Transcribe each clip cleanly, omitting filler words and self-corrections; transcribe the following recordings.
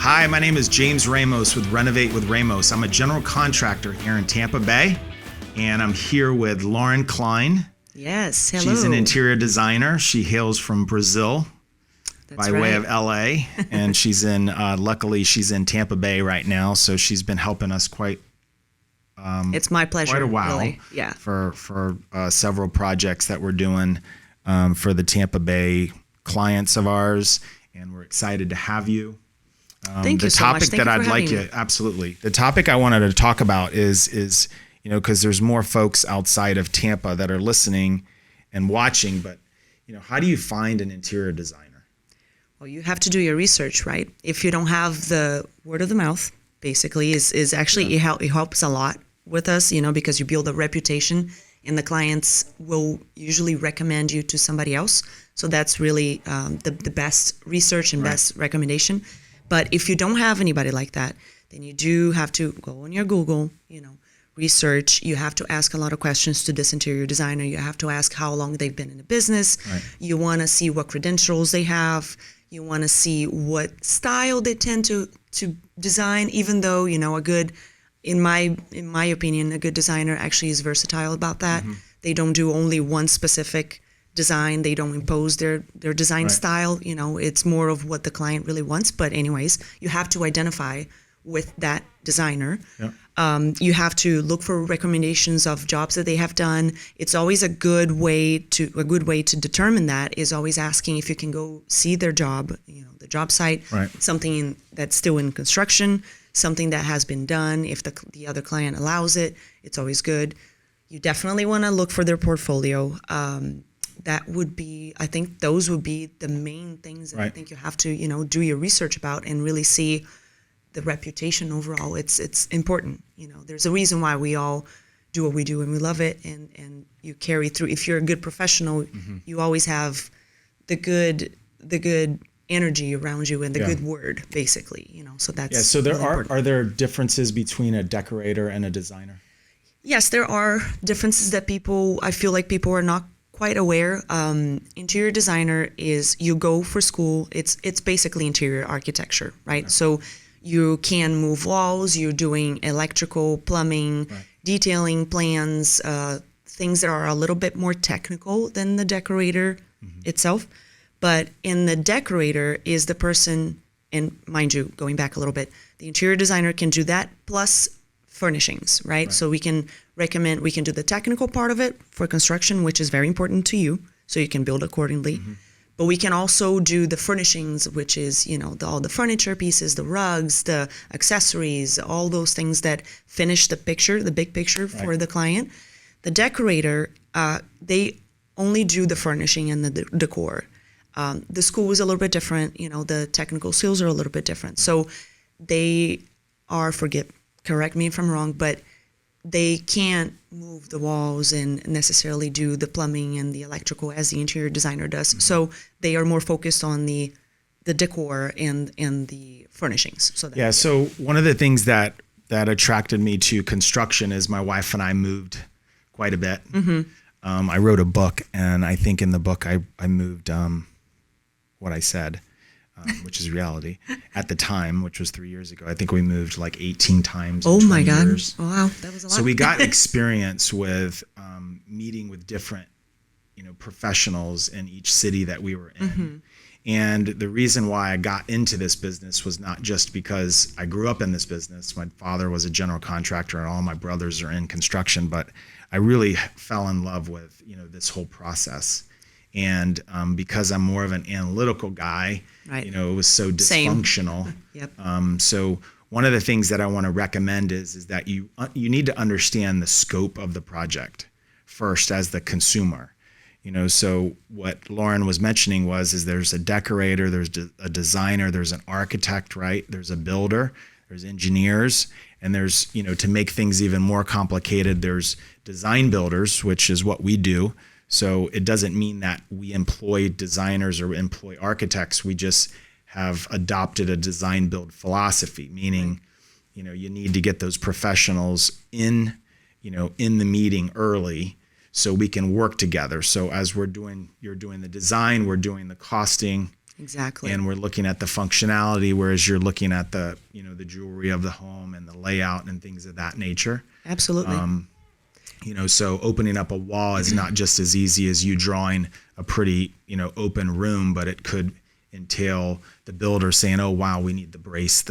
Hi, my name is James Ramos with Renovate with Ramos. I'm a general contractor here in Tampa Bay, and I'm here with Lauren Klein. Yes, hello. She's an interior designer. She hails from Brazil by way of LA, and she's in, luckily she's in Tampa Bay right now, so she's been helping us it's my pleasure. Quite a while, really. Yeah. For several projects that we're doing for the Tampa Bay clients of ours, and we're excited to have you. Thank you so much. The topic that I'd like you, absolutely. The topic I wanted to talk about is because there's more folks outside of Tampa that are listening and watching, but how do you find an interior designer? Well, you have to do your research, right? If you don't have the word of the mouth, basically, is actually it helps a lot with us, because you build a reputation, and the clients will usually recommend you to somebody else. So that's really the best research and best recommendation. But if you don't have anybody like that, then you do have to go on your Google, research. You have to ask a lot of questions to this interior designer. You have to ask how long they've been in the business. Right. You want to see what credentials they have. You want to see what style they tend to design, even though, a good, in my opinion, a good designer actually is versatile about that. Mm-hmm. They don't do only one specific design. They don't impose their design style. It's more of what the client really wants. But anyways, you have to identify with that designer. Yep. You have to look for recommendations of jobs that they have done. It's always a good way to determine that is always asking if you can go see their job, the job site, something that's still in construction, something that has been done. If the other client allows it, it's always good. You definitely want to look for their portfolio. That would be, I think those would be the main things that I think you have to, do your research about and really see the reputation overall. It's important. There's a reason why we all do what we do, and we love it, and you carry through. If you're a good professional, you always have the good energy around you and the good word, basically, so that's so there really are there differences between a decorator and a designer? Yes, there are differences that I feel like people are not quite aware. Interior designer is, you go for school, it's basically interior architecture, right? So you can move walls, you're doing electrical, plumbing, detailing plans, things that are a little bit more technical than the decorator itself. But in the decorator is the person, and mind you, going back a little bit, the interior designer can do that plus furnishings, right? So we can do the technical part of it for construction, which is very important to you, so you can build accordingly. But we can also do the furnishings, which is, all the furniture pieces, the rugs, the accessories, all those things that finish the big picture for the client. The decorator, they only do the furnishing and the decor. The school is a little bit different, the technical skills are a little bit different. So they are, correct me if I'm wrong, but they can't move the walls and necessarily do the plumbing and the electrical as the interior designer does. So they are more focused on the decor and the furnishings. So one of the things that attracted me to construction is my wife and I moved quite a bit. I wrote a book, and I think in the book I moved what I said, which is reality. At the time, which was 3 years ago, I think we moved like 18 times in 20 years. Oh, wow, that was a lot. So we got experience with meeting with different, professionals in each city that we were in. And the reason why I got into this business was not just because I grew up in this business. My father was a general contractor, and all my brothers are in construction, but I really fell in love with, this whole process. And because I'm more of an analytical guy, it was so dysfunctional. So one of the things that I want to recommend is that you need to understand the scope of the project first as the consumer. So what Lauren was mentioning is there's a decorator, there's a designer, there's an architect, right? There's a builder, there's engineers, and there's, to make things even more complicated, there's design builders, which is what we do. So it doesn't mean that we employ designers or employ architects. We just have adopted a design build philosophy, meaning, you need to get those professionals in the meeting early so we can work together. So as you're doing the design, we're doing the costing, Exactly. And we're looking at the functionality, whereas you're looking at the, the jewelry of the home and the layout and things of that nature. Absolutely. So opening up a wall is not just as easy as you drawing a pretty, open room, but it could entail the builder saying, oh, wow, we need to brace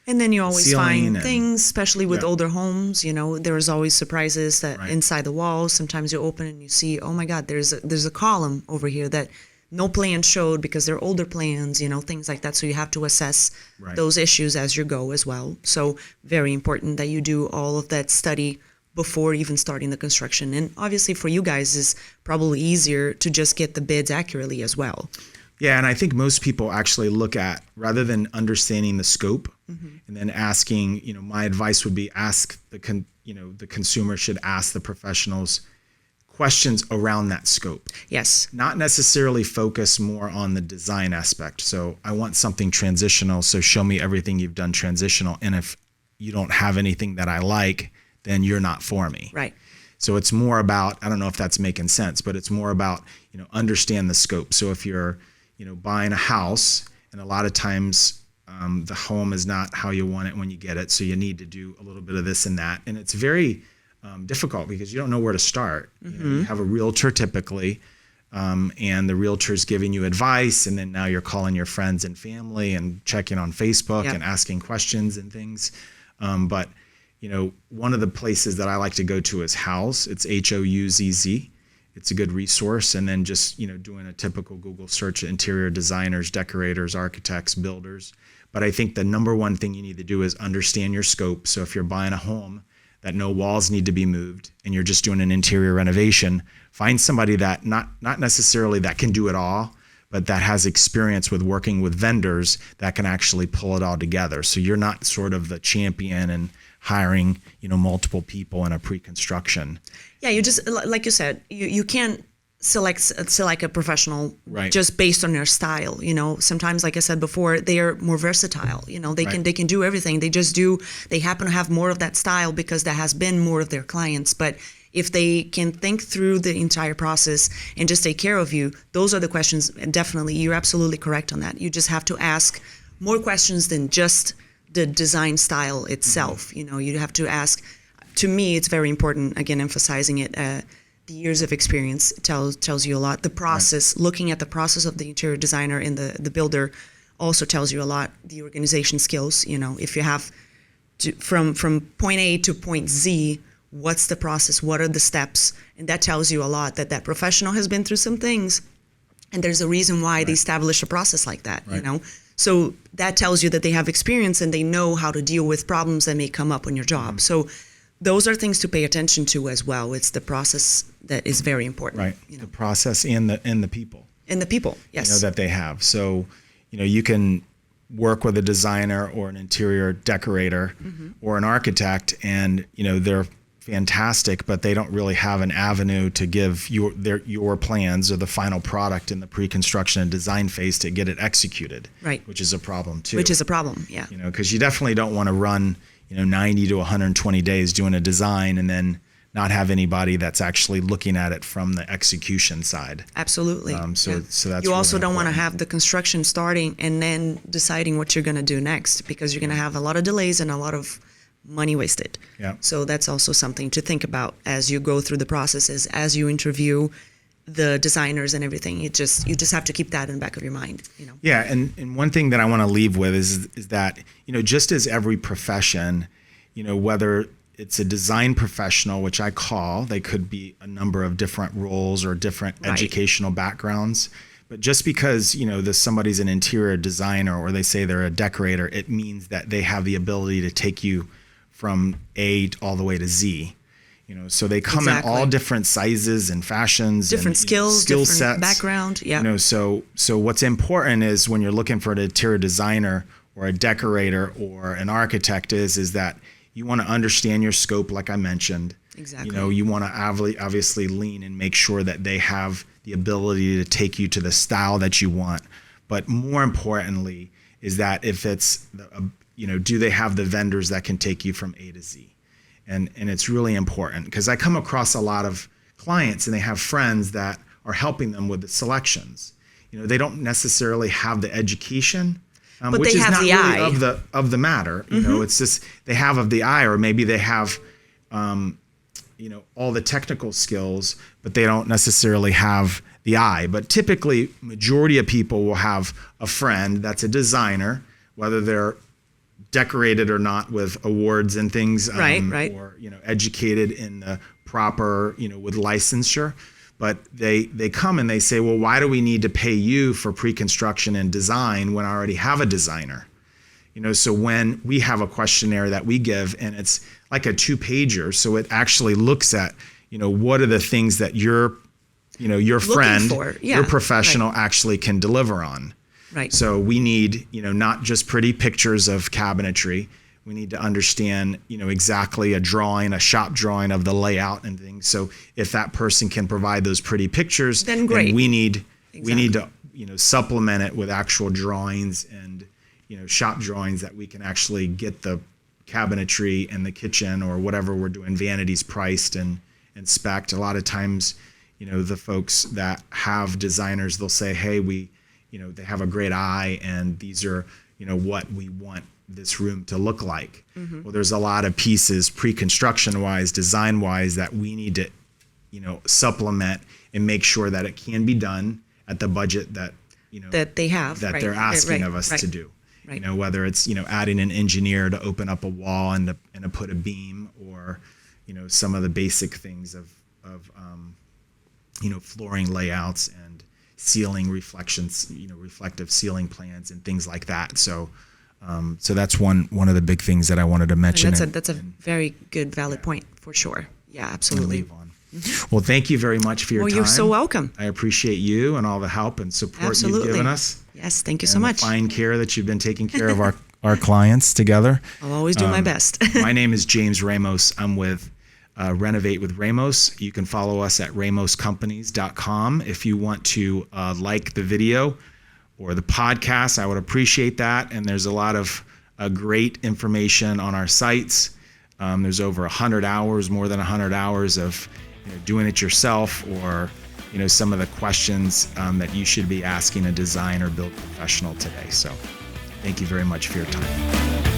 and then you always find things, especially with yeah. older homes, there's always surprises that Right. inside the walls. Sometimes you open and you see, oh my God, there's a column over here that no plan showed because they're older plans, things like that. So you have to assess Right. those issues as you go as well. So very important that you do all of that study before even starting the construction. And obviously for you guys, it's probably easier to just get the bids accurately as well. Yeah, and I think most people actually look at, rather than understanding the scope and then asking, my advice would be ask the consumer should ask the professionals questions around that scope. Yes. Not necessarily focus more on the design aspect. So I want something transitional, so show me everything you've done transitional. And if you don't have anything that I like, then you're not for me. Right. So it's more about, I don't know if that's making sense, but it's more about, understand the scope. So if you're, buying a house, and a lot of times the home is not how you want it when you get it. So you need to do a little bit of this and that. And it's very difficult because you don't know where to start. You have a realtor typically, and the realtor's giving you advice, and then now you're calling your friends and family and checking on Facebook and asking questions and things. But one of the places that I like to go to is Houzz. It's Houzz. It's a good resource. And then just, doing a typical Google search, interior designers, decorators, architects, builders. But I think the number one thing you need to do is understand your scope. So if you're buying a home that no walls need to be moved and you're just doing an interior renovation, find somebody that not necessarily that can do it all, but that has experience with working with vendors that can actually pull it all together. So you're not sort of the champion and hiring, multiple people in a pre-construction. Yeah, you just, like you said, you can't select a professional Right. just based on their style. Sometimes, like I said before, they are more versatile. They can do everything. They happen to have more of that style because that has been more of their clients. But if they can think through the entire process and just take care of you, those are the questions. And definitely, you're absolutely correct on that. You just have to ask more questions than just the design style itself. You have to ask. To me, it's very important, again, emphasizing it, the years of experience tells you a lot. The process, looking at the process of the interior designer and the builder also tells you a lot. The organization skills, if you have from point A to point Z, what's the process, what are the steps? And that tells you a lot that professional has been through some things. And there's a reason why they established a process like that, So that tells you that they have experience and they know how to deal with problems that may come up on your job. So those are things to pay attention to as well. It's the process that is very important. Right. The process and the people. And the people, yes. That they have. So, you can work with a designer or an interior decorator or an architect, and they're fantastic, but they don't really have an avenue to give your plans or the final product in the pre-construction and design phase to get it executed. Right. Which is a problem too. Which is a problem, yeah. Because you definitely don't want to run 90 to 120 days doing a design and then not have anybody that's actually looking at it from the execution side. Absolutely. So that's you also really don't want to important. have the construction starting and then deciding what you're going to do next, because you're going to have a lot of delays and a lot of money wasted. Yeah. So that's also something to think about as you go through the processes, as you interview the designers and everything. You just have to keep that in the back of your mind. Yeah, and one thing that I want to leave with is that just as every profession, whether it's a design professional, which I call, they could be a number of different roles or different educational backgrounds. But just because, somebody's an interior designer or they say they're a decorator, it means that they have the ability to take you from A all the way to Z. So they come in all different sizes and fashions, different and, skills, skill different sets. background. Yeah. So what's important is when you're looking for an interior designer or a decorator or an architect is that you want to understand your scope, like I mentioned. Exactly. You want to obviously lean and make sure that they have the ability to take you to the style that you want. But more importantly is that if it's, do they have the vendors that can take you from A to Z? And it's really important because I come across a lot of clients and they have friends that are helping them with the selections. they don't necessarily have the education, But which they is have not the really eye. of the matter. It's just they have of the eye, or maybe they have all the technical skills, but they don't necessarily have the eye. But typically, majority of people will have a friend that's a designer, whether they're decorated or not with awards and things, Right. or educated in the proper, with licensure. But they come and they say, well, why do we need to pay you for pre-construction and design when I already have a designer? So when we have a questionnaire that we give, and it's like a 2-pager, so it actually looks at, what are the things that your friend, for. Yeah, your professional actually can deliver on. Right. So we need, not just pretty pictures of cabinetry. We need to understand, exactly a shop drawing of the layout and things. So if that person can provide those pretty pictures, then great. we need to, supplement it with actual drawings and, shop drawings that we can actually get the cabinetry and the kitchen or whatever we're doing, vanities priced and spec'd. A lot of times, the folks that have designers, they'll say, hey, they have a great eye and these are, what we want this room to look like. Well, there's a lot of pieces pre-construction wise, design wise, that we need to, supplement and make sure that it can be done at the budget that, that they have, that right. they're asking Right. of us Right. to do. Right. Whether it's, adding an engineer to open up a wall and to put a beam, or, some of the basic things of flooring layouts and ceiling reflections, reflective ceiling plans and things like that. So that's one of the big things that I wanted to mention. That's a very good, valid point for sure. Yeah, absolutely. Leave on. Well, thank you very much for your time. You're so welcome. I appreciate you and all the help and support you've given us. Yes, thank you so And much. the fine care that you've been taking care of our clients together. I'll always do my best. My name is James Ramos. I'm with Renovate with Ramos. You can follow us at ramoscompanies.com. If you want to like the video or the podcast, I would appreciate that. And there's a lot of great information on our sites. There's over 100 hours, more than 100 hours of doing it yourself, or some of the questions that you should be asking a design or build professional today. So thank you very much for your time.